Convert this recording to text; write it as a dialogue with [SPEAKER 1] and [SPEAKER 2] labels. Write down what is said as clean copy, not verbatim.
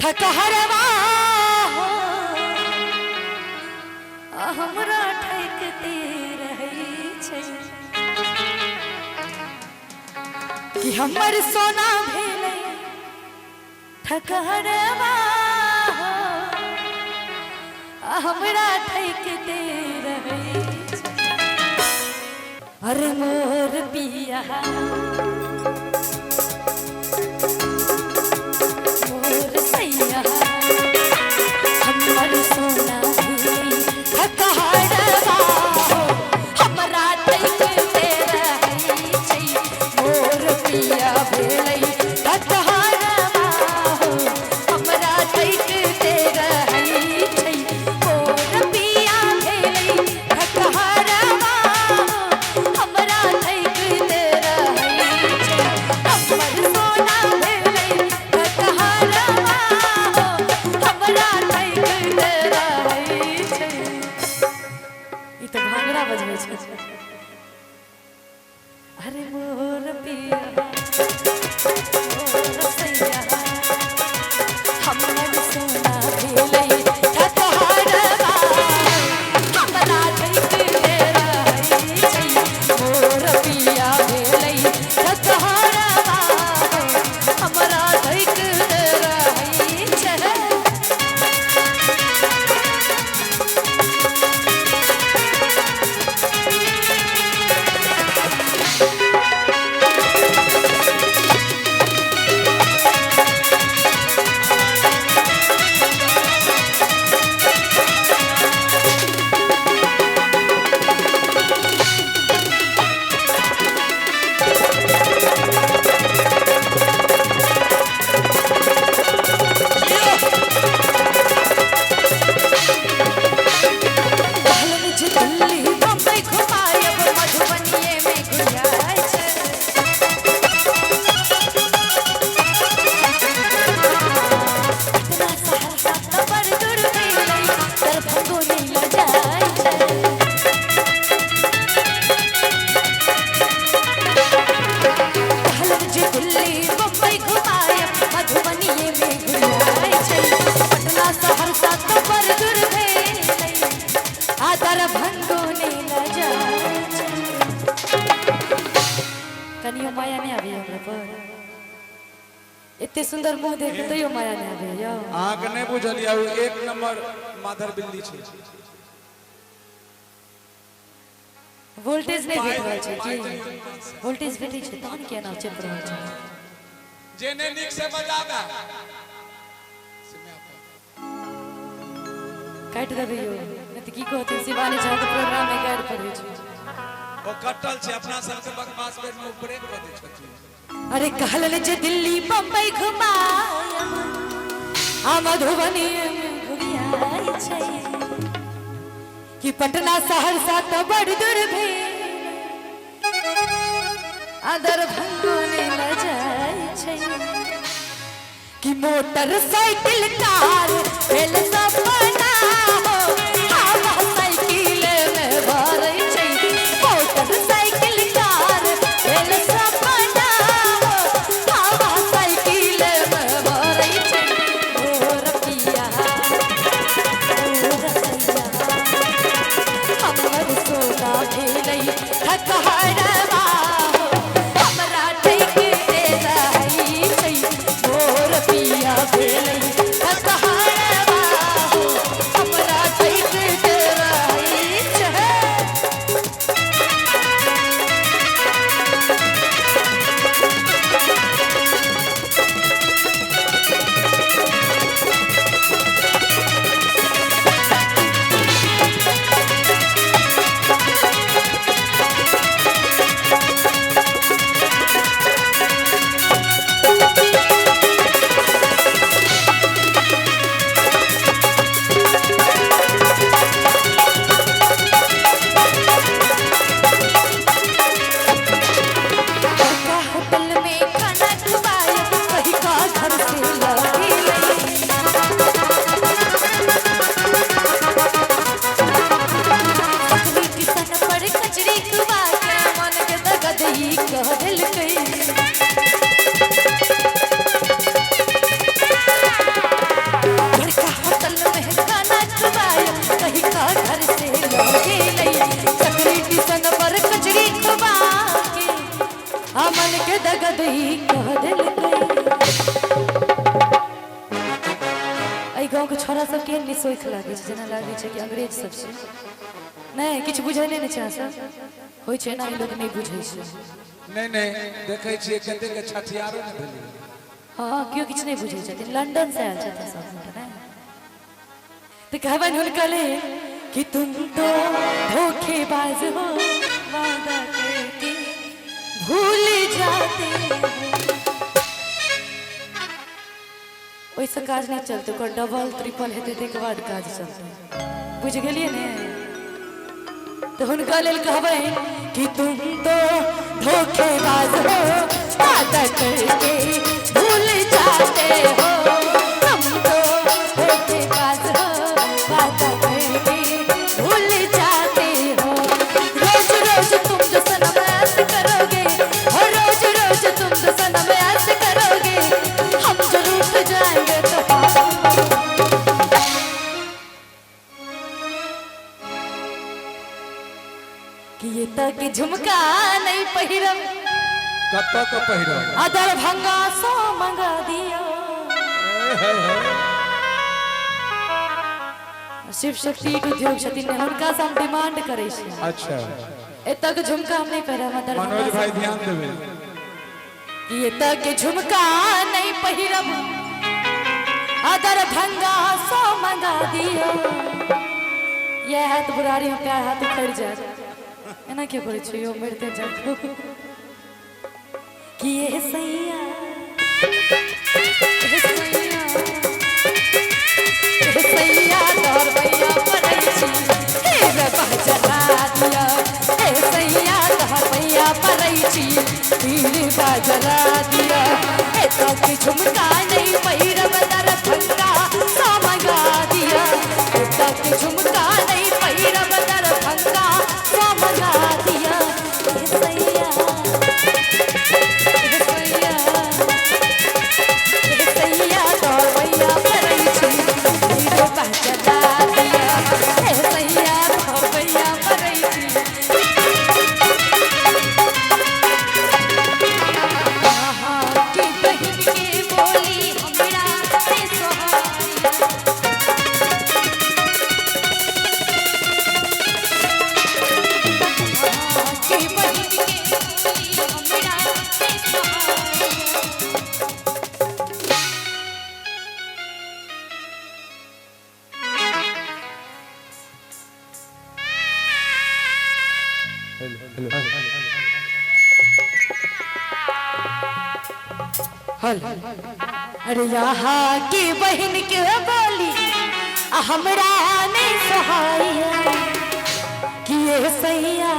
[SPEAKER 1] ठकहरवा हो हमरा ठकते रहै छै कि हमर सोना भेलै ठकहरवा हो हमरा ठकते रहै छै अरे मोर पिया अरे मोर पिया मोर सैया हमर सोना भेलै ठकहरवा हमरा ठकते रहै छै मोर पिया भेलै ठकहरवा हमरा ठकते रहै छै कनियो माया नहीं आवे हमरा पर इतने सुंदर मुंह देख के तइयो माया नहीं आवे यो
[SPEAKER 2] आहा के नहीं बुझलिया एक नंबर माधर बिल्ली छै
[SPEAKER 1] वोल्टेज नहीं भेट रहल छै की वोल्टेज भेटै छै तहन के ना चल रहल छै
[SPEAKER 2] जेने निक से बजाबा
[SPEAKER 1] काट देबै यो नहीं त की कहते शिवानी झा के प्रोग्राम में गाइड करै छै
[SPEAKER 2] ओ कटल छै अपना सब के बकवास पेट में ब्रेक क दै छथिन
[SPEAKER 1] अरे कहलन जे दिल्ली बम्बई घुमाय आ मधुबनी में घुरियाय छै कि पटना सहरसा तो बड़ दूर भेल आ दरभंगा ने ल जाय छै कि मोटरसाइकिल कार भेल सपना हो हवा साइकिल में भरै छै मोटरसाइकिल कार भेल सपना हो हवा साइकिल में भरै छै मोर पिया मोर सैया हमर सोना भेलै ठकहरवा हमरा ठकते रहै छै मोर पिया भेलै ठकहरवा हमरा कह दिल आई गाँव के छोरा सब के निसोख लागे छै, जेना लागे छै कि अंग्रेज सब छै। नहीं किछ बुझे नहीं छै सब होय छै ना, ई लोग नहीं बुझे छै।
[SPEAKER 2] नहीं नहीं देखे छिए कते के छठियारो ने भेलै।
[SPEAKER 1] हाँ क्यों किछ नहीं बुझे छथिन, लंदन से आयल छथिन सब ना। तो कहबन हुनका ले कि तुम तो धोखेबाज हो, वादा करके भूल जाते हो। वैसे काज नहीं चलते, ओकर डबल ट्रिपल हेते तक बाद काज चलते, बुझ गेलिए ने। तो हुनका लेल कहबै कि तुम तो धोखेबाज हो, वादा करके भूल जाते हो। तुम तो धोखेबाज हो, वादा करके भूल जाते हो। रोज रोज तुम जो सनम ऐसे करोगे, और रोज रोज तुम जो सनम ऐसे करोगे, हम जो रूठ जाएंगे तो कि ये तक झुमका नहीं पहिरम,
[SPEAKER 2] कत्तो को पहिरो
[SPEAKER 1] अदर भंगा सो मंगा दियो। शिव शक्ति उद्योग छथिन ने, हुनका से हम डिमांड करे छी।
[SPEAKER 2] अच्छा
[SPEAKER 1] एतक झुमका हम नहीं पहिरम, अदर
[SPEAKER 2] मनोज भाई ध्यान देबे
[SPEAKER 1] कि ये तक झुमका नहीं पहिरम, अदर भंगा सो मंगा दियो। ये हाथ बुरारी में प्यार हाथ उखड़ जाए, एना क्यों करे छियो मरते जाको कि ये सैया तोर भैया पड़ै छी, हे रे बजरा दिया। हे सैया तोर भैया पड़ै छी, तीर बजरा दिया। हे तो कि झुमका नहीं पहिरब, दर भंगा सो मंगा दिया। हे तो कि झुमका नहीं पहिरब, दर भंगा सो मंगा दिया। हे सैया तोर भैया पड़ै छी, तीर बजरा दिया। हे सैया तोर भैया पड़ै छी। आहा की बहिन के बोली हमरा से सोहाई, की बहिन के बोली हमरा से सोहाई। हल अरे यहाँ की बहन के बोली हमरा ने सहाय, कि ये सैया